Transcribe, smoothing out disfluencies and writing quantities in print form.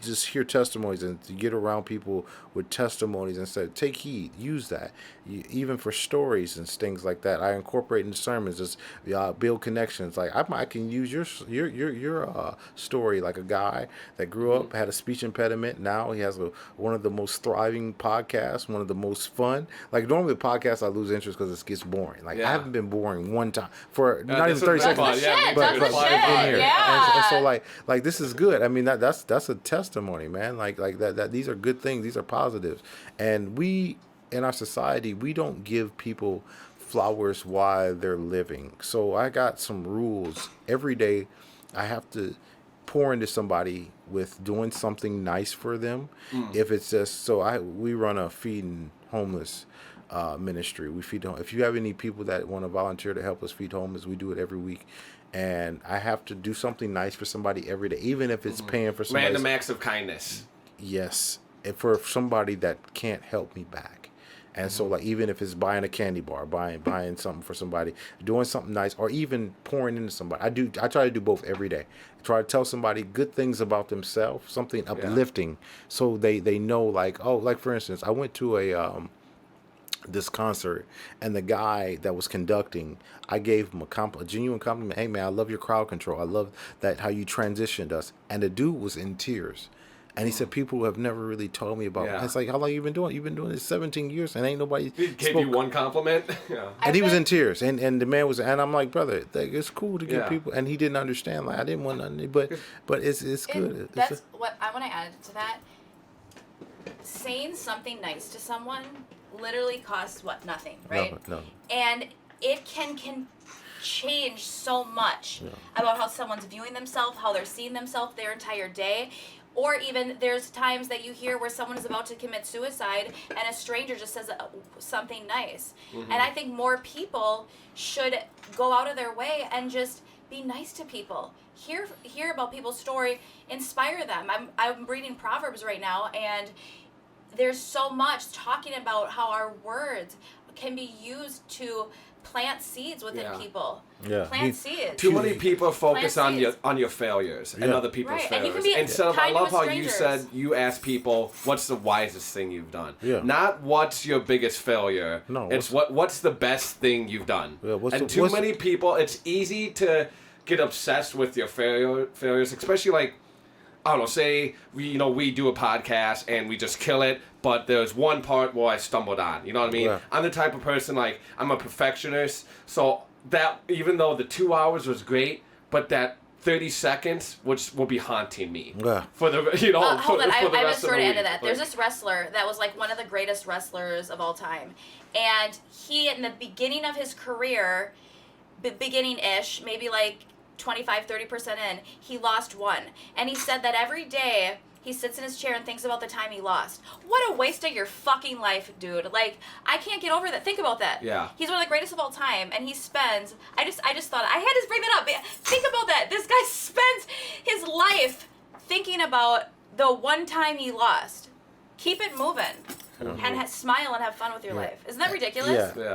just hear testimonies and to get around people with testimonies and say, take heed, use that, even for stories and things like that. I incorporate in sermons, just build connections. Like I can use your story, like a guy that grew up, had a speech impediment. Now he has one of the most thriving podcasts, one of the most fun. Like normally the podcast I lose interest because it gets boring. Like I haven't been boring one time for not even 30 seconds. But in here. And so like this is good. I mean that's a testimony, man. Like that these are good things. These are positives. And we in our society, we don't give people flowers while they're living. So I got some rules. Every day I have to pour into somebody with doing something nice for them. If it's just we run a feeding homeless ministry. We feed if you have any people that want to volunteer to help us feed homeless, we do it every week. And I have to do something nice for somebody every day, even if it's paying for somebody. Random acts of kindness. Yes. And for somebody that can't help me back. And so, like, even if it's buying a candy bar, buying something for somebody, doing something nice, or even pouring into somebody. I try to do both every day. I try to tell somebody good things about themselves, something uplifting, so they know, like, oh, like, for instance, I went to this concert, and the guy that was conducting, I gave him a genuine compliment. Hey, man, I love your crowd control. I love that how you transitioned us. And the dude was in tears. And he said, people have never really told me about it. It's like, how long you been doing? You've been doing this 17 years and ain't nobody gave you one compliment? And he was in tears. And the man was, and I'm like, brother, it's cool to give people. And he didn't understand. Like, I didn't want nothing. But it's good. That's what I want to add to that. Saying something nice to someone literally costs nothing, right? No. And it can change so much about how someone's viewing themselves, how they're seeing themselves their entire day. Or even there's times that you hear where someone is about to commit suicide and a stranger just says something nice. And I think more people should go out of their way and just be nice to people. Hear about people's story, inspire them. I'm reading Proverbs right now, and there's so much talking about how our words can be used to plant seeds within people. Plant seeds. Too many people focus on your failures and other people's failures. Instead of, I love how you said you ask people, what's the wisest thing you've done? Not what's your biggest failure. No, it's what's the best thing you've done. And too many people, it's easy to get obsessed with your failures, especially like, I don't know, say we do a podcast and we just kill it, but there's one part where I stumbled on. You know what I mean? I'm the type of person, like, I'm a perfectionist, so that even though the 2 hours was great, but that 30 seconds will be haunting me for the hold on, I have a story to end add to that. There's this wrestler that was like one of the greatest wrestlers of all time, and he, in the beginning of his career, beginning-ish, maybe like 25-30% in, he lost one. And he said that every day he sits in his chair and thinks about the time he lost. What a waste of your fucking life, dude. Like, I can't get over that. Think about that. He's one of the greatest of all time, and he spends, I just thought, I had to bring that up. Think about that. This guy spends his life thinking about the one time he lost. Keep it moving. And smile and have fun with your life. Isn't that ridiculous? Yeah.